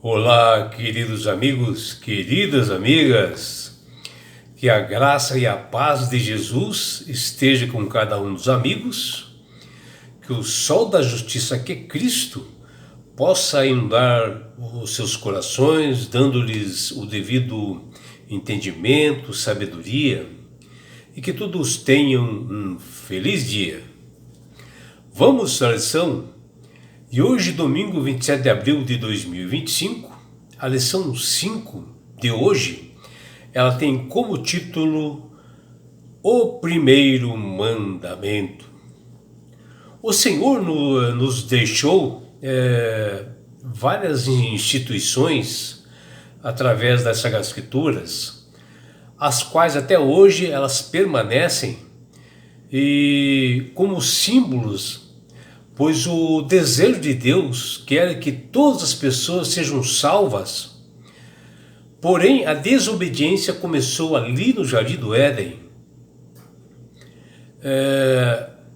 Olá, queridos amigos, queridas amigas, que a graça e a paz de Jesus esteja com cada um dos amigos, que o sol da justiça que é Cristo possa inundar os seus corações, dando-lhes o devido entendimento, sabedoria, e que todos tenham um feliz dia. Vamos à lição. E hoje, domingo 27 de abril de 2025, a lição 5 de hoje, ela tem como título O Primeiro Mandamento. O Senhor nos deixou várias instituições através das Sagradas Escrituras, as quais até hoje elas permanecem e como símbolos, pois o desejo de Deus quer que todas as pessoas sejam salvas. Porém, a desobediência começou ali no Jardim do Éden.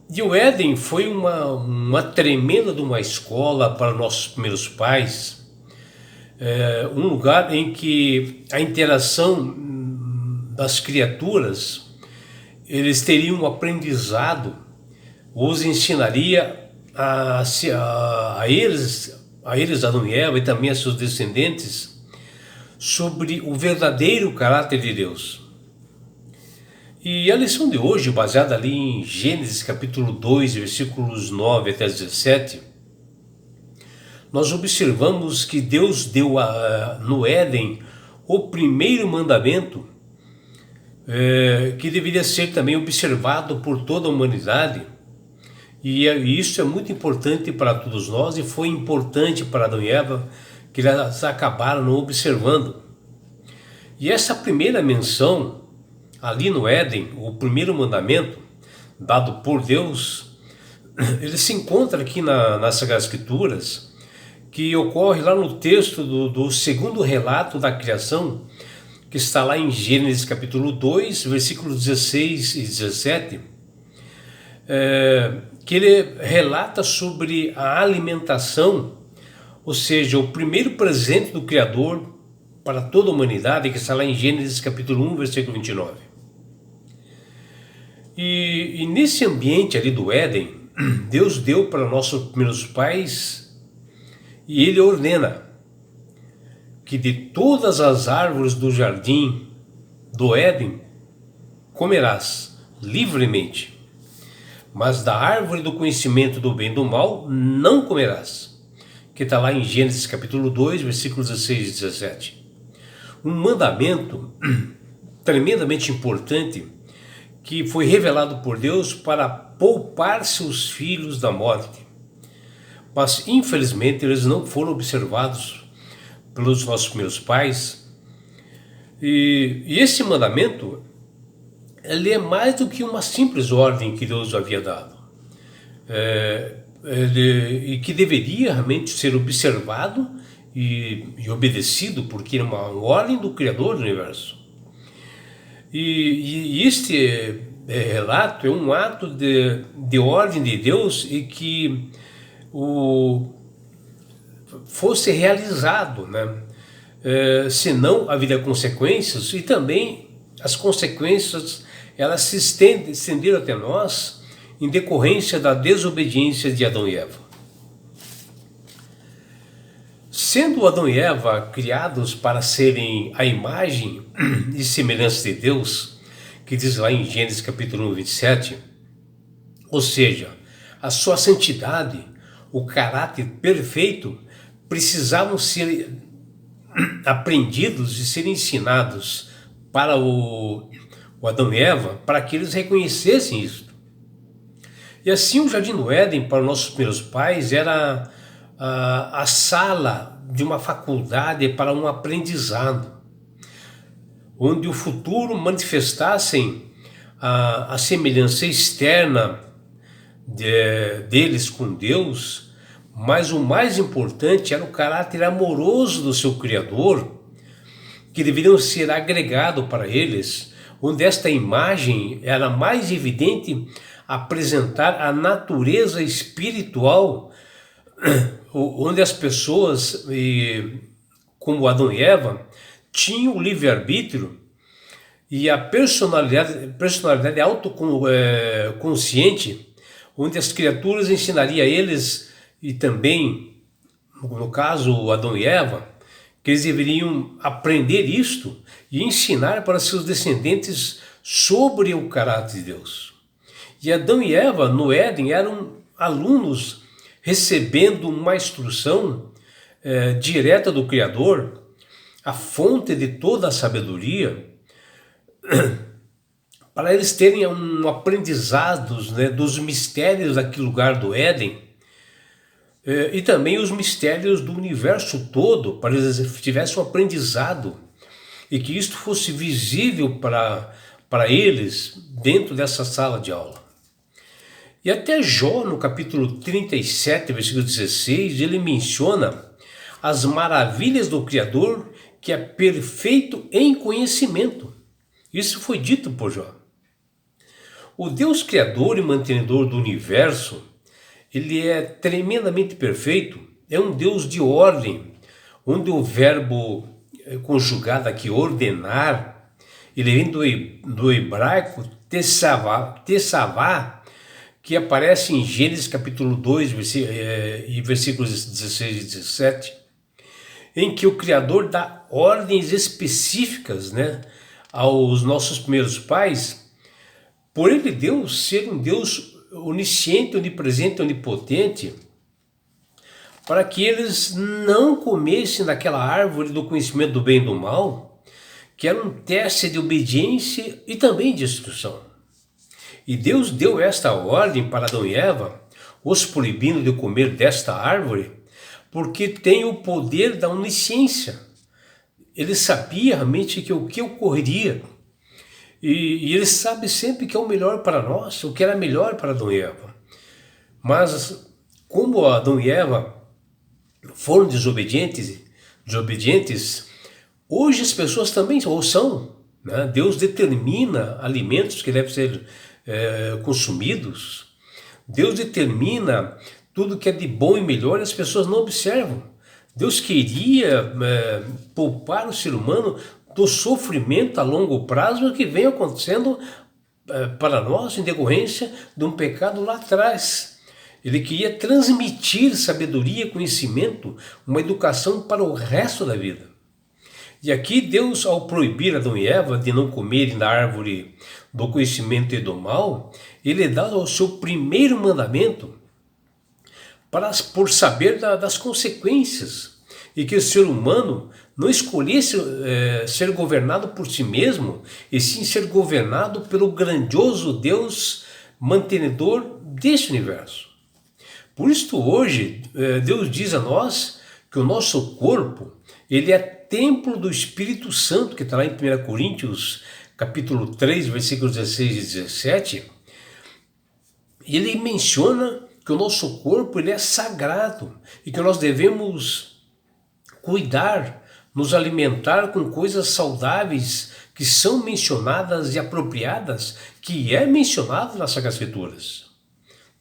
E o Éden foi uma tremenda de uma escola para nossos primeiros pais. Um lugar em que a interação das criaturas, eles teriam um aprendizado, os ensinaria a eles, Adão e Eva, e também a seus descendentes, sobre o verdadeiro caráter de Deus. E a lição de hoje, baseada ali em Gênesis capítulo 2, versículos 9 até 17, nós observamos que Deus deu no Éden o primeiro mandamento, que deveria ser também observado por toda a humanidade. E isso é muito importante para todos nós, e foi importante para Adão e Eva, que eles acabaram não observando. E essa primeira menção, ali no Éden, o primeiro mandamento, dado por Deus, ele se encontra aqui nas Sagradas Escrituras, que ocorre lá no texto do segundo relato da criação, que está lá em Gênesis capítulo 2, versículos 16 e 17, que ele relata sobre a alimentação, ou seja, o primeiro presente do Criador para toda a humanidade, que está lá em Gênesis capítulo 1, versículo 29. E nesse ambiente ali do Éden, Deus deu para nossos primeiros pais, e ele ordena que de todas as árvores do jardim do Éden comerás livremente, mas da árvore do conhecimento do bem e do mal não comerás, que está lá em Gênesis capítulo 2, versículos 16 e 17. Um mandamento tremendamente importante que foi revelado por Deus para poupar seus filhos da morte. Mas infelizmente eles não foram observados pelos nossos primeiros pais. E esse mandamento, ele é mais do que uma simples ordem que Deus havia dado, e que deveria realmente ser observado e obedecido, porque é uma ordem do Criador do Universo. E este relato é um ato de ordem de Deus, e que fosse realizado, né? Senão haveria consequências, e também as consequências elas se estenderam até nós em decorrência da desobediência de Adão e Eva. Sendo Adão e Eva criados para serem a imagem e semelhança de Deus, que diz lá em Gênesis capítulo 1, 27, ou seja, a sua santidade, o caráter perfeito, precisavam ser aprendidos e ser ensinados para o Adão e Eva, para que eles reconhecessem isso. E assim o Jardim do Éden, para os nossos primeiros pais, era a sala de uma faculdade para um aprendizado, onde o futuro manifestassem a semelhança externa deles com Deus, mas o mais importante era o caráter amoroso do seu Criador, que deveriam ser agregado para eles, onde esta imagem era mais evidente apresentar a natureza espiritual, onde as pessoas como Adão e Eva, tinham o livre-arbítrio e a personalidade autoconsciente, onde as criaturas ensinariam a eles, e também, no caso, Adão e Eva, que eles deveriam aprender isto e ensinar para seus descendentes sobre o caráter de Deus. E Adão e Eva, no Éden, eram alunos recebendo uma instrução direta do Criador, a fonte de toda a sabedoria, para eles terem um aprendizado, né, dos mistérios daquele lugar do Éden, e também os mistérios do universo todo, para eles tivessem um aprendizado e que isto fosse visível para eles dentro dessa sala de aula. E até Jó, no capítulo 37, versículo 16, ele menciona as maravilhas do Criador, que é perfeito em conhecimento. Isso foi dito por Jó. O Deus Criador e mantenedor do universo, ele é tremendamente perfeito, é um Deus de ordem, onde o verbo conjugado aqui, ordenar, ele vem do hebraico tessavá, que aparece em Gênesis capítulo 2, versículos 16 e 17, em que o Criador dá ordens específicas, né, aos nossos primeiros pais, por ele Deus ser um Deus onisciente, onipresente, onipotente, para que eles não comessem daquela árvore do conhecimento do bem e do mal, que era um teste de obediência e também de instrução. E Deus deu esta ordem para Adão e Eva, os proibindo de comer desta árvore, porque tem o poder da onisciência. Ele sabia realmente que o que ocorreria, e ele sabe sempre que é o melhor para nós, o que era melhor para Adão e Eva. Mas como Adão e Eva foram desobedientes, hoje as pessoas também são, né? Deus determina alimentos que devem ser consumidos. Deus determina tudo que é de bom e melhor, e as pessoas não observam. Deus queria poupar o ser humano do sofrimento a longo prazo que vem acontecendo para nós em decorrência de um pecado lá atrás. Ele queria transmitir sabedoria, conhecimento, uma educação para o resto da vida. E aqui Deus, ao proibir Adão e Eva de não comerem da árvore do conhecimento e do mal, ele dá o seu primeiro mandamento por saber das consequências, e que o ser humano não escolhesse ser governado por si mesmo, e sim ser governado pelo grandioso Deus mantenedor deste universo. Por isso hoje Deus diz a nós que o nosso corpo, ele é templo do Espírito Santo, que está lá em 1 Coríntios capítulo 3, versículos 16 e 17, ele menciona que o nosso corpo ele é sagrado e que nós devemos cuidar, nos alimentar com coisas saudáveis que são mencionadas e apropriadas, que é mencionado nas Sagradas Escrituras.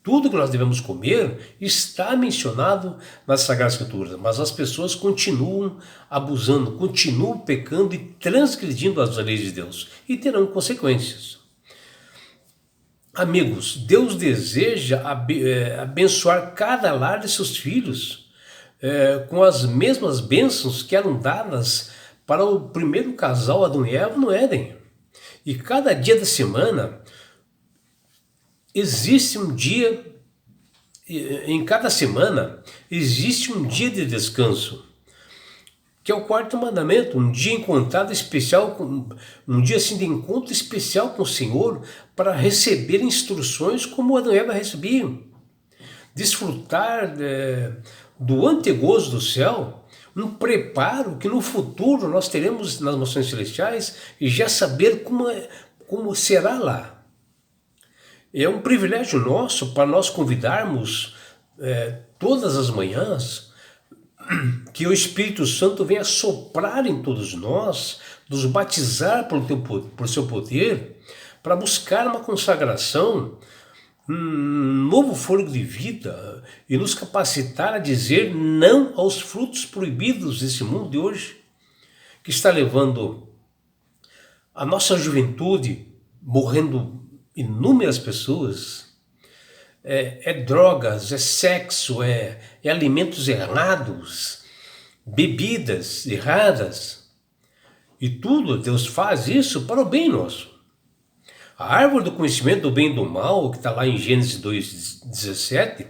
Tudo que nós devemos comer está mencionado nas Sagradas Escrituras, mas as pessoas continuam abusando, continuam pecando e transgredindo as leis de Deus, e terão consequências. Amigos, Deus deseja abençoar cada lar de seus filhos com as mesmas bênçãos que eram dadas para o primeiro casal Adão e Eva no Éden. E cada dia da semana existe um dia, em cada semana existe um dia de descanso, que é o quarto mandamento, um dia encontrado especial, um dia assim de encontro especial com o Senhor, para receber instruções como Adão e Eva recebiam. Desfrutar do antegozo do céu, um preparo que no futuro nós teremos nas mansões celestiais, e já saber como será lá. É um privilégio nosso para nós convidarmos todas as manhãs que o Espírito Santo venha soprar em todos nós, nos batizar por seu poder, para buscar uma consagração um novo fôlego de vida e nos capacitar a dizer não aos frutos proibidos desse mundo de hoje, que está levando a nossa juventude, morrendo inúmeras pessoas. É drogas, é sexo, é alimentos errados, bebidas erradas. E tudo, Deus faz isso para o bem nosso. A árvore do conhecimento do bem e do mal, que está lá em Gênesis 2,17,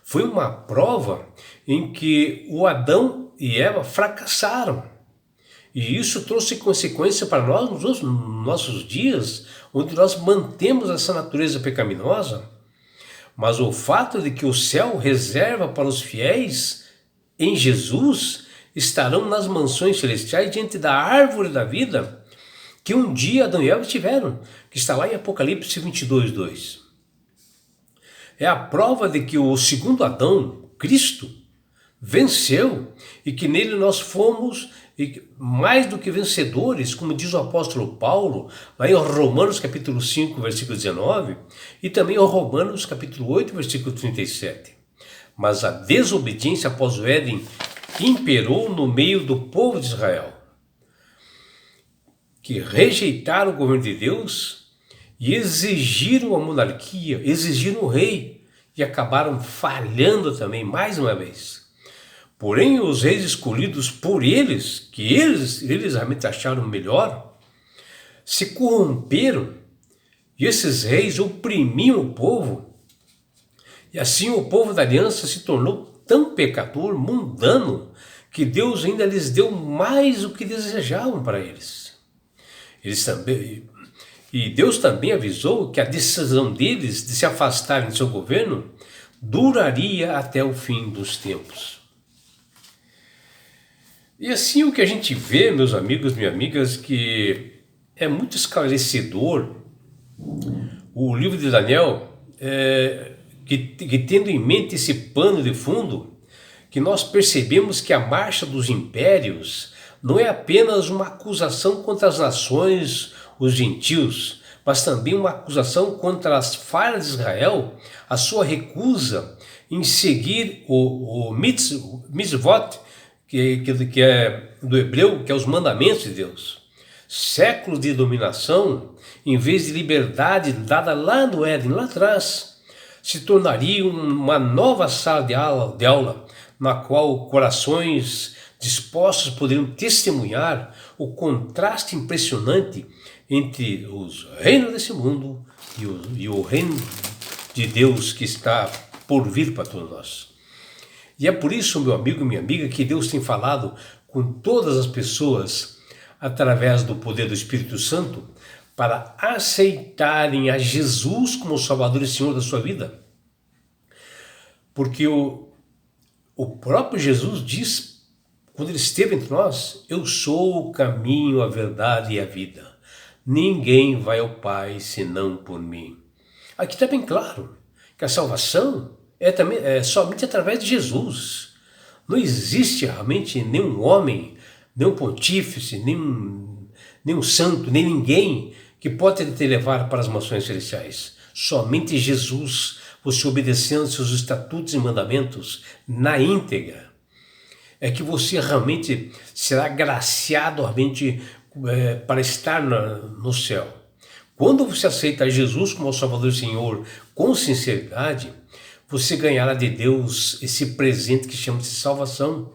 foi uma prova em que o Adão e Eva fracassaram. E isso trouxe consequência para nós nos nossos dias, onde nós mantemos essa natureza pecaminosa. Mas o fato de que o céu reserva para os fiéis em Jesus estarão nas mansões celestiais diante da árvore da vida que um dia Adão e Eva tiveram, que está lá em Apocalipse 22:2. É a prova de que o segundo Adão, Cristo, venceu e que nele nós fomos mais do que vencedores, como diz o apóstolo Paulo, lá em Romanos capítulo 5, versículo 19, e também em Romanos capítulo 8, versículo 37. Mas a desobediência após o Éden imperou no meio do povo de Israel, que rejeitaram o governo de Deus e exigiram a monarquia, exigiram o rei, e acabaram falhando também mais uma vez. Porém, os reis escolhidos por eles, que eles realmente acharam melhor, se corromperam, e esses reis oprimiam o povo, e assim o povo da aliança se tornou tão pecador, mundano, que Deus ainda lhes deu mais do que desejavam para eles. E Deus também avisou que a decisão deles de se afastarem de seu governo duraria até o fim dos tempos. E assim o que a gente vê, meus amigos, minhas amigas, que é muito esclarecedor o livro de Daniel, que tendo em mente esse pano de fundo, que nós percebemos que a marcha dos impérios não é apenas uma acusação contra as nações, os gentios, mas também uma acusação contra as falhas de Israel, a sua recusa em seguir o mitzvot, que é do hebreu, que é os mandamentos de Deus. Séculos de dominação, em vez de liberdade dada lá no Éden, lá atrás, se tornaria uma nova sala de aula, na qual corações dispostos poderiam testemunhar o contraste impressionante entre os reinos desse mundo e o reino de Deus que está por vir para todos nós. E é por isso, meu amigo e minha amiga, que Deus tem falado com todas as pessoas através do poder do Espírito Santo para aceitarem a Jesus como Salvador e Senhor da sua vida. Porque o próprio Jesus diz, quando ele esteve entre nós: eu sou o caminho, a verdade e a vida. Ninguém vai ao Pai senão por mim. Aqui está bem claro que a salvação é somente através de Jesus. Não existe realmente nenhum homem, nenhum pontífice, nenhum santo, nem ninguém que pode te levar para as mansões celestiais. Somente Jesus, você obedecendo seus estatutos e mandamentos na íntegra, é que você realmente será agraciado realmente para estar no céu. Quando você aceita Jesus como Salvador e Senhor com sinceridade, você ganhará de Deus esse presente que chama-se salvação.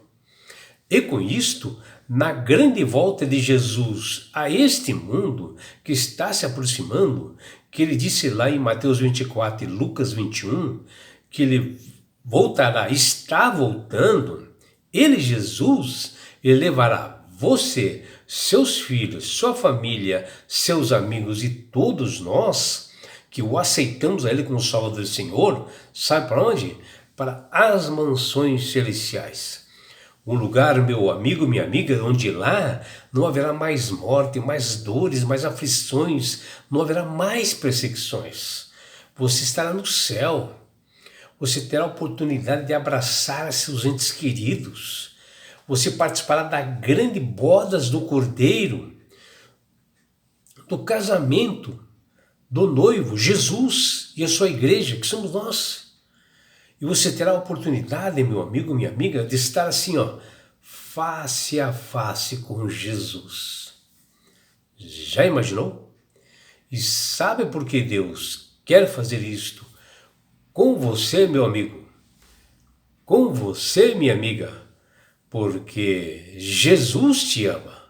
E com isto, na grande volta de Jesus a este mundo que está se aproximando, que ele disse lá em Mateus 24 e Lucas 21, que ele voltará, está voltando, ele, Jesus, ele levará você, seus filhos, sua família, seus amigos e todos nós que o aceitamos a ele como Salvador e Senhor, sabe para onde? Para as mansões celestiais. Um lugar, meu amigo, minha amiga, onde lá não haverá mais morte, mais dores, mais aflições, não haverá mais perseguições. Você estará no céu. Você terá a oportunidade de abraçar seus entes queridos. Você participará da grande bodas do Cordeiro, do casamento do noivo, Jesus e a sua igreja, que somos nós. E você terá a oportunidade, meu amigo, minha amiga, de estar assim, ó, face a face com Jesus. Já imaginou? E sabe por que Deus quer fazer isto com você, meu amigo? Com você, minha amiga? Porque Jesus te ama.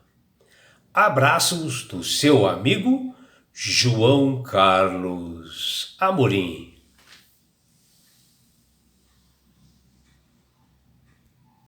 Abraços do seu amigo João Carlos Amorim.